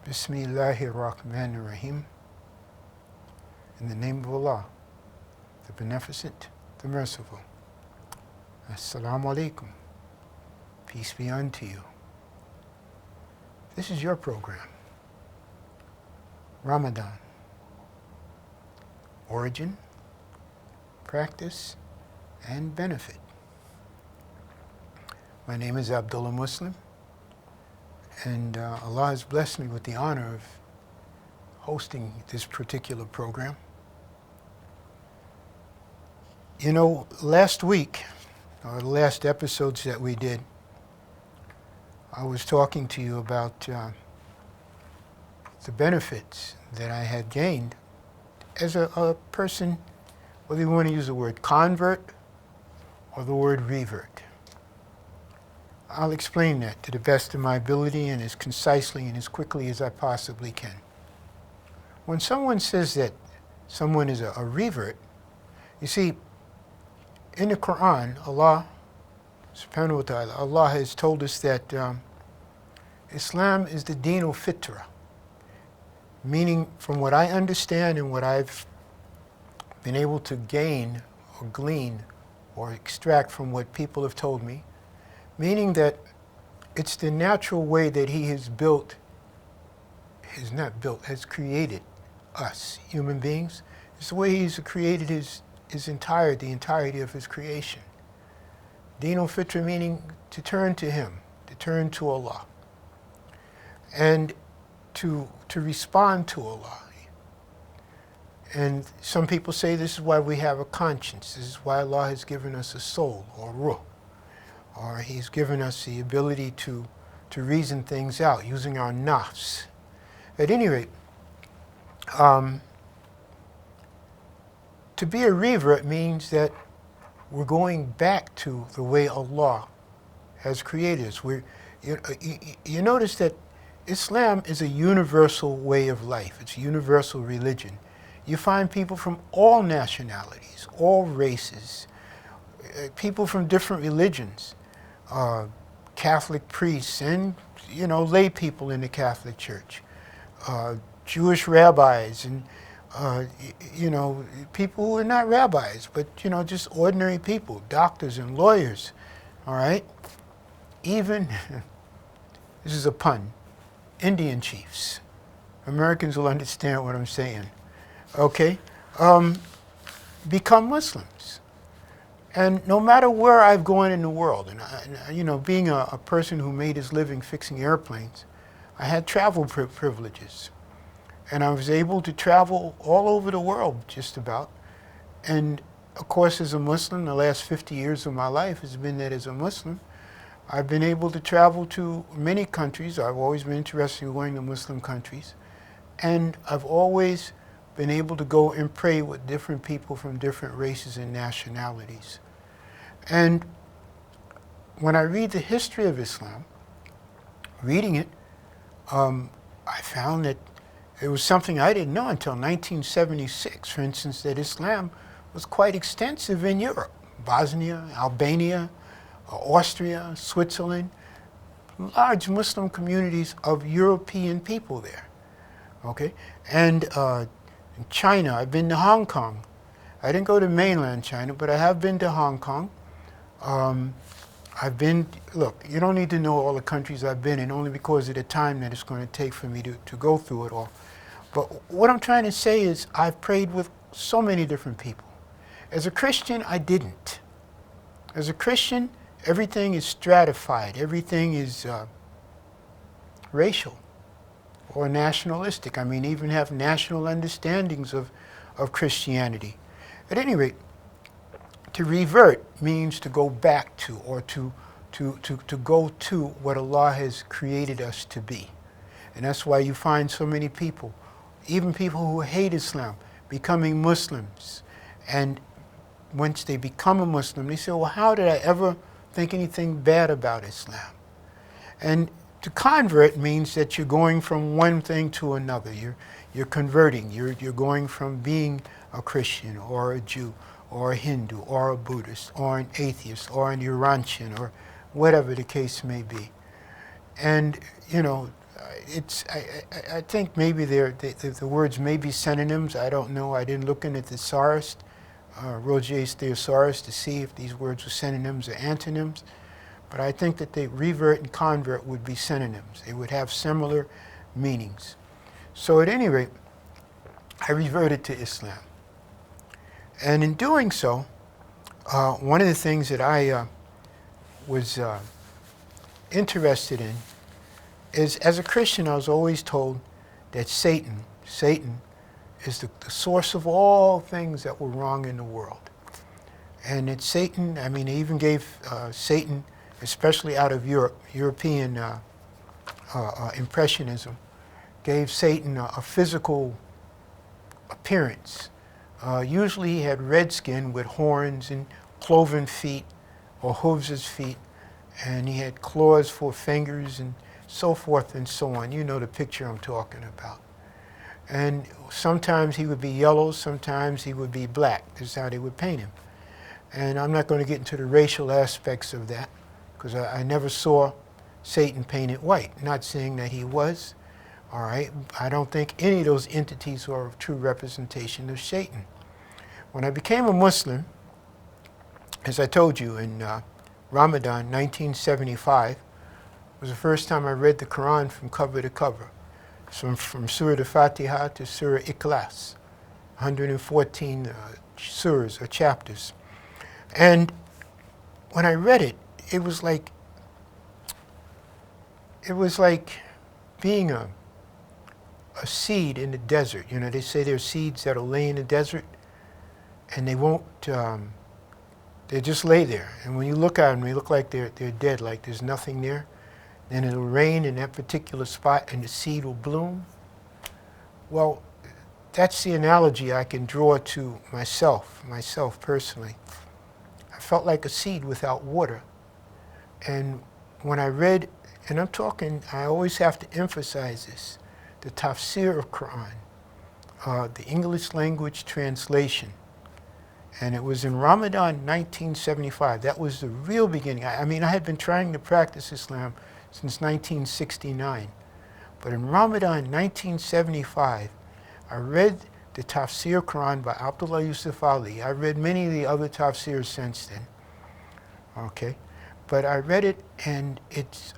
Bismillahirrahmanirrahim. In the name of Allah, the Beneficent, the Merciful. Assalamu alaikum. Peace be unto you. This is your program, Ramadan. Origin, practice, and benefit. My name is Abdullah Muslim, and Allah has blessed me with the honor of hosting this particular program. You know, last week, or the last episodes that we did, I was talking to you about the benefits that I had gained as a person, whether you want to use the word convert or the word revert. I'll explain that to the best of my ability and as concisely and as quickly as I possibly can. When someone says that someone is a revert, you see, in the Quran, Allah subhanahu wa ta'ala, Allah has told us that Islam is the deen of fitra, meaning from what I understand and what I've been able to gain or glean or extract from what people have told me, meaning that it's the natural way that He has has created us, human beings. It's the way He's created the entirety of His creation. Deen al-Fitra meaning to turn to Him, to turn to Allah, and to respond to Allah. And some people say this is why we have a conscience. This is why Allah has given us a soul, or ruh, or He's given us the ability to reason things out using our nafs. At any rate, to be a revert means that we're going back to the way Allah has created us. You notice that Islam is a universal way of life. It's a universal religion. You find people from all nationalities, all races, people from different religions, Catholic priests and, lay people in the Catholic Church, Jewish rabbis and, people who are not rabbis, but, just ordinary people, doctors and lawyers, all right? Even, this is a pun, Indian chiefs. Americans will understand what I'm saying, okay? Become Muslims. And no matter where I've gone in the world, and being a person who made his living fixing airplanes, I had travel privileges. And I was able to travel all over the world, just about. And of course, as a Muslim, the last 50 years of my life has been that as a Muslim, I've been able to travel to many countries. I've always been interested in going to Muslim countries. And I've always been able to go and pray with different people from different races and nationalities. And when I read the history of Islam, reading it, I found that it was something I didn't know until 1976, for instance, that Islam was quite extensive in Europe, Bosnia, Albania, Austria, Switzerland, large Muslim communities of European people there, okay? And in China, I've been to Hong Kong. I didn't go to mainland China, but I have been to Hong Kong. Look, you don't need to know all the countries I've been in, only because of the time that it's going to take for me to go through it all. But what I'm trying to say is I've prayed with so many different people. As a Christian, I didn't. As a Christian, everything is stratified. Everything is racial or nationalistic. I mean, even have national understandings of Christianity. At any rate, to revert means to go back to, or to go to what Allah has created us to be. And that's why you find so many people, even people who hate Islam, becoming Muslims. And once they become a Muslim, they say, well, how did I ever think anything bad about Islam? And to convert means that you're going from one thing to another. You're converting. You're going from being a Christian or a Jew or a Hindu or a Buddhist or an atheist or an Urantian or whatever the case may be. And, I think maybe the words may be synonyms. I don't know. I didn't look in the thesaurus, Roget's thesaurus, to see if these words were synonyms or antonyms. But I think that the revert and convert would be synonyms. They would have similar meanings. So at any rate, I reverted to Islam. And in doing so, one of the things that I was interested in is, as a Christian, I was always told that Satan is the source of all things that were wrong in the world. And it's Satan, I mean, they even gave Satan, especially out of Europe, European Impressionism, gave Satan a physical appearance. Usually he had red skin with horns and cloven feet, or hooves as feet, and he had claws for fingers and so forth and so on. You know the picture I'm talking about. And sometimes he would be yellow, sometimes he would be black. This is how they would paint him. And I'm not going to get into the racial aspects of that, because I never saw Satan painted white. Not saying that he was, all right? I don't think any of those entities are a true representation of Satan. When I became a Muslim, as I told you, in Ramadan 1975, was the first time I read the Quran from cover to cover. So from Surah Al-Fatiha to Surah Ikhlas, 114 surahs or chapters. And when I read it, it was like being a seed in the desert. You know, they say there's seeds that'll lay in the desert, and they won't, they just lay there. And when you look at them, they look like they're dead, like there's nothing there. Then it'll rain in that particular spot, and the seed will bloom. Well, that's the analogy I can draw to myself personally. I felt like a seed without water. And when I read, and I'm talking, I always have to emphasize this, the tafsir of Quran, the English language translation. And it was in Ramadan 1975. That was the real beginning. I mean, I had been trying to practice Islam since 1969. But in Ramadan 1975, I read the Tafsir Quran by Abdullah Yusuf Ali. I read many of the other tafsirs since then. Okay? But I read it, and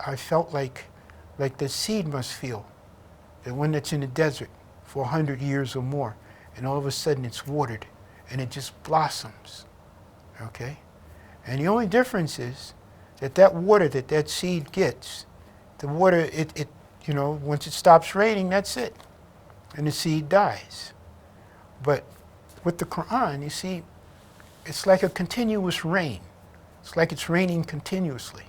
I felt like the seed must feel, the one that's in the desert for 100 years or more, and all of a sudden it's watered, and it just blossoms. Okay? And the only difference is that water that seed gets, the water, you know, once it stops raining, that's it. And the seed dies. But with the Quran, you see, it's like a continuous rain. It's like it's raining continuously.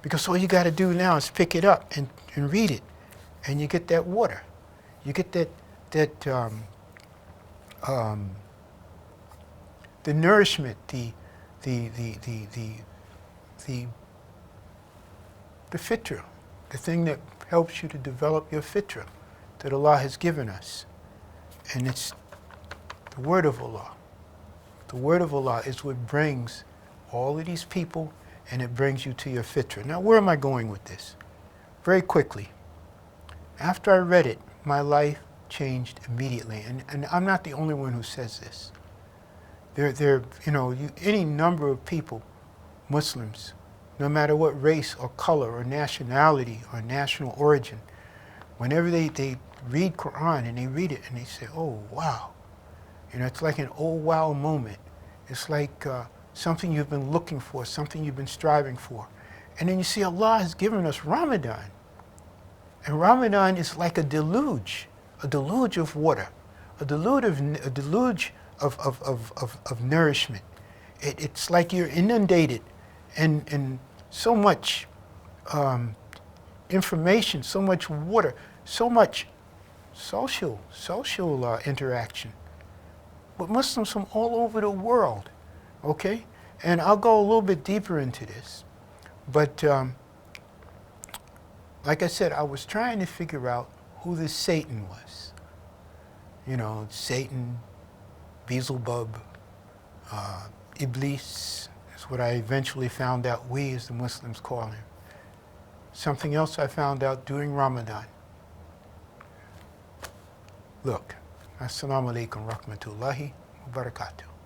Because all you got to do now is pick it up and read it, and you get that water. You get the nourishment, the fitra, the thing that helps you to develop your fitra that Allah has given us. And it's the word of Allah. The word of Allah is what brings all of these people, and it brings you to your fitra. Now, where am I going with this? Very quickly. After I read it, my life changed immediately. And I'm not the only one who says this. Any number of people, Muslims, no matter what race or color or nationality or national origin, whenever they read Quran and they read it and they say, oh, wow. You know, it's like an oh, wow moment. It's like something you've been looking for, something you've been striving for. And then you see Allah has given us Ramadan. And Ramadan is like a deluge of water, a deluge of nourishment. It's like you're inundated and so much information, so much water, so much social interaction with Muslims from all over the world, okay? And I'll go a little bit deeper into this. But like I said, I was trying to figure out who this Satan was. You know, Satan, Beelzebub, Iblis is what I eventually found out we as the Muslims call him. Something else I found out during Ramadan. Look, Assalamu alaikum rahmatullahi wa barakatuh.